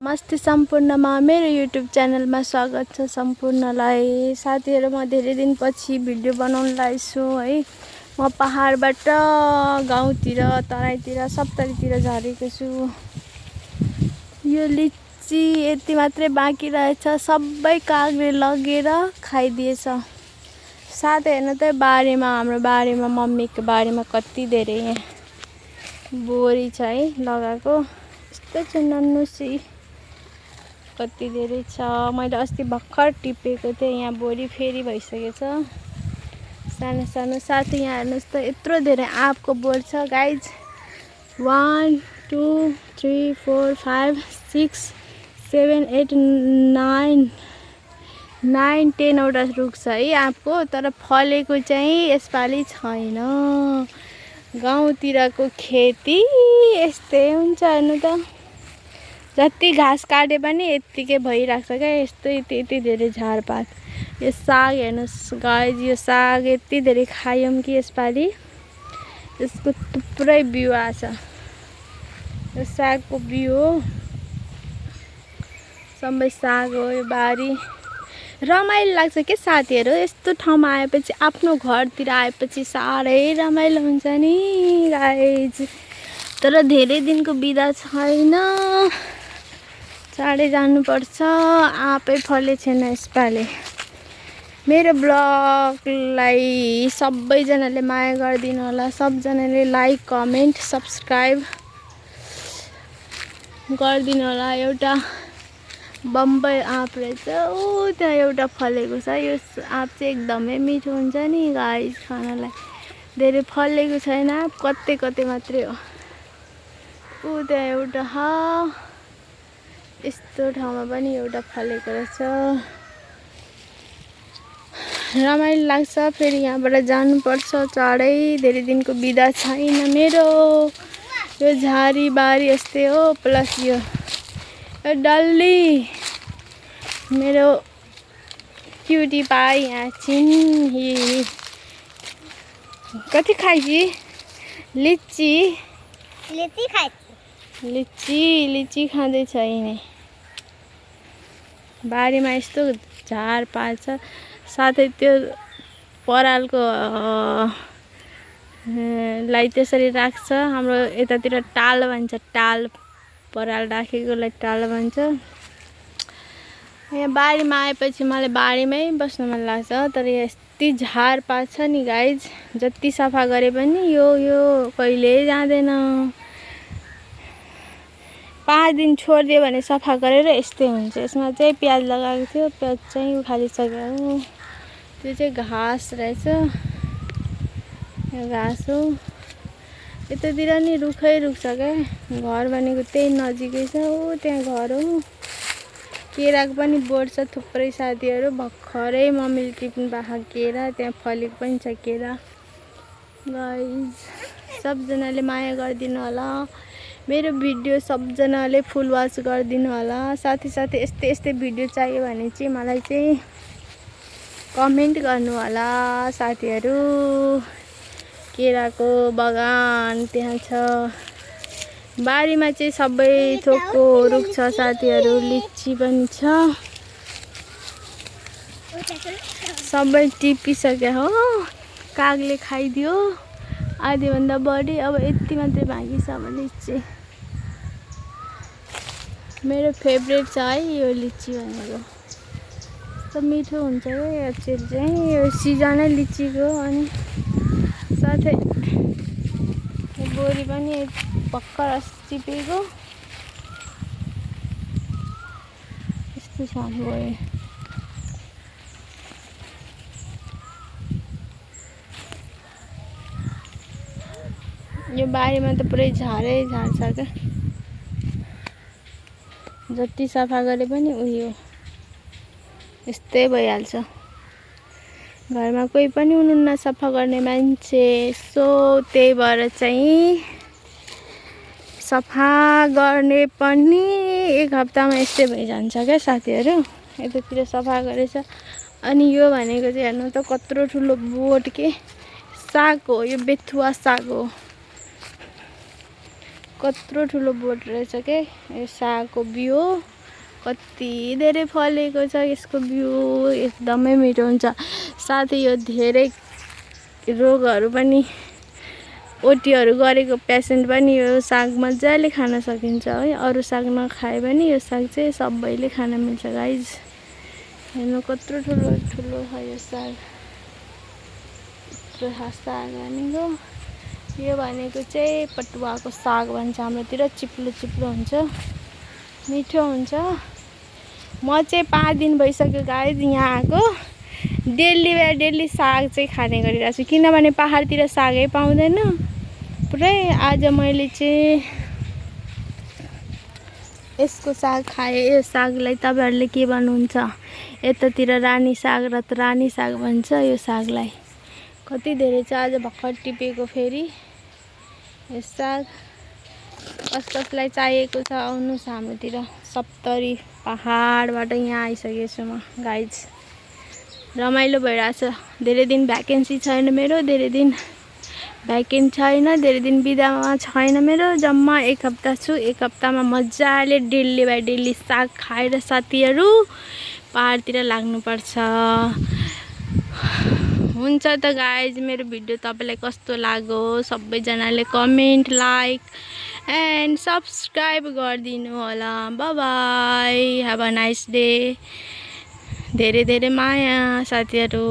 नमस्ते सम्पूर्णमा मेरो युट्युब च्यानलमा स्वागत छ सम्पूर्णलाई। साथीहरु म धेरै दिनपछि भिडियो बनाउन लागेछु है। म पहाडबाट गाउँतिर तराईतिर सबतरीतिर झरेको छु। यो लिची यति मात्रै बाँकी रहेछ, सबै कागले लगेर खाइदिएछ। साथै हेर्नु त बारीमा, हाम्रो बारीमा, मम्मीको बारीमा कति धेरै बोरी छ है लगाएको। यस्तो छ नन्नुसी, कति धेरै छ। मैले अस्ति भर्खर टिपेको थिएँ, यहाँ बोरी फेरि भइसकेछ सानो सानो। साथै यहाँ हेर्नुस् त यत्रो धेरै आँपको बोट छ गाइज। 1 2 3 4 5 6 7 8 9 10 वटा रुख छ है आँपको, तर फलेको चाहिँ यसपालि छैन। गाउँतिरको खेती यस्तै हुन्छ। हेर्नु त जति घाँस काटे पनि यत्तिकै भइराख्छ क्या। यति धेरै झारपात। यो साग हेर्नुस् गाइज, यो साग यति धेरै खायौँ कि यसपालि यसको थुप्रै बिउ आछ। यो सागको बिउ हो, सबै साग हो। यो बारी रमाइलो लाग्छ के साथीहरु। यस्तो ठाउँमा आएपछि, आफ्नो घरतिर आएपछि साह्रै रमाइलो हुन्छ नि गाइज। तर धेरै दिनको बिदा छैन, चाँडै जानुपर्छ। आँपै फले छैन यसपालि। मेरो ब्लगलाई सबैजनाले माया गरिदिनु होला। सबजनाले लाइक कमेन्ट सब्स्क्राइब गरिदिनु होला। एउटा बम्बई आँप रहेछ, ऊ त्यहाँ एउटा फलेको छ। यो आँप चाहिँ एकदमै मिठो हुन्छ नि गाइस खानलाई। धेरै फलेको छैन, कतै कतै मात्रै हो। ऊ त्यहाँ एउटा यस्तो ठाउँमा पनि एउटा फलेको रहेछ। रमाइलो लाग्छ। फेरि यहाँबाट जानुपर्छ चाँडै, धेरै दिनको बिदा छैन मेरो। यो झारी बारी यस्तै हो। प्लस यो डल्ली मेरो क्युटी पाई यहाँ छिन्। कति खाइसी? लिची लिची खाँदैछ यिनी। बारीमा यस्तो झारपात छ। साथै त्यो परालको लाई त्यसरी राख्छ। हाम्रो यतातिर टाल भन्छ, टाल। पराल राखेकोलाई टाल भन्छ। यहाँ बारीमा आएपछि मलाई बारीमै बस्न मन लाग्छ। तर यति झारपात छ नि गाइज, जति सफा गरे पनि यो कहिल्यै जाँदैन। 5 दिन छोडिदियो भने सफा गरेर यस्तै हुन्छ। यसमा चाहिँ प्याज लगाएको थियो, प्याज चाहिँ उखालिसक्यो। त्यो चाहिँ घाँस रहेछ, यो घाँस हो। यतातिर नि रुखै रुख छ क्या। घर भनेको त्यही नजिकै छ। ऊ त्यहाँ घर हो। केराको पनि बोट छ थुप्रै साथीहरु। भर्खरै मम्मीले टिप्नु भएको केरा, त्यहाँ फलेको पनि छ केरा गाइज। सबजनाले माया गरिदिनु होला। मेरो भिडियो सबजनाले फुल वाच गरिदिनु होला। साथै यस्तै भिडियो चाहियो भने चाहिँ मलाई चाहिँ कमेन्ट गर्नु होला साथीहरु। केराको बगान त्यहाँ छ। बारीमा चाहिँ सबै थोकको रुख छ साथीहरु। लिची पनि छ। सबै टिपिसक्यो हो, कागले खाइदियो आधी भन्दा बढी। अब यति मात्रै बाँकी छ अब लिची। मेरो फेभरेट छ है यो लिची भनेको। कस्तो मिठो हुन्छ यो चाहिँ। यो सिजनै लिचीको। अनि साथै बोरी पनि भर्खर टिपेको। यस्तो छ बोरी। यो बारीमा त पुरै झारै झार छ क्या। जति सफा गरे पनि उयो यस्तै भइहाल्छ। घरमा कोही पनि हुनुहुन्न सफा गर्ने मान्छे। सो त्यही भएर चाहिँ सफा गर्ने पनि 1 हप्तामा यस्तै भइजान्छ क्या साथीहरु। यतातिर सफा गरेछ। अनि यो भनेको चाहिँ हेर्नु त कत्रो ठुलो बोट के साग हो। यो बेथुवा साग हो। कत्रो ठुलो बोट रहेछ के। यो सागको बिउ हो। कति धेरै फलेको छ। यसको बिउ एकदमै मिठो हुन्छ। साथै यो धेरै रोगहरू पनि ओटीहरू गरेको पेसेन्ट पनि यो साग मजाले खान सकिन्छ है। अरू साग नखाए पनि यो साग चाहिँ सबैले खान मिल्छ गाइज। हेर्नु कत्रो ठुलो ठुलो छ यो साग। यत्रो साग भनेको यो भनेको चाहिँ पटुवाको साग भन्छ हाम्रोतिर। चिप्लो चिप्लो हुन्छ, मिठो हुन्छ। म चाहिँ 5 दिन भइसक्यो गाइज यहाँ आएको। डेली साग चाहिँ खाने गरिरहेको छु किनभने पहाडतिर सागै पाउँदैन पुरै। आज मैले चाहिँ यसको साग खाएँ। यो सागलाई तपाईँहरूले के भन्नुहुन्छ? यतातिर रानी साग र रानी साग भन्छ यो सागलाई। कति धेरै छ। आज भर्खर टिपेको फेरि यो साग। कसलाई चाहिएको छ आउनुहोस् हाम्रोतिर। सप्तरी पहाडबाट यहाँ आइसकेको छु म गाइज। रमाइलो भइरहेछ। धेरै दिन भ्याकेन्सी छैन मेरो, धेरै दिन भ्याकेन्ट छैन, धेरै दिन बिदामा छैन मेरो। जम्मा 1 हप्ता छु। 1 हप्तामा मजाले डेली बाई डेली साग खाएर साथीहरू पहाडतिर लाग्नुपर्छ। हुन्छ त गाइज, मेरो भिडियो तपाईँलाई कस्तो लाग्यो सबैजनाले कमेन्ट, लाइक एन्ड सब्सक्राइब गरिदिनु होला। Bye bye, have a nice day. धेरै धेरै माया साथीहरू।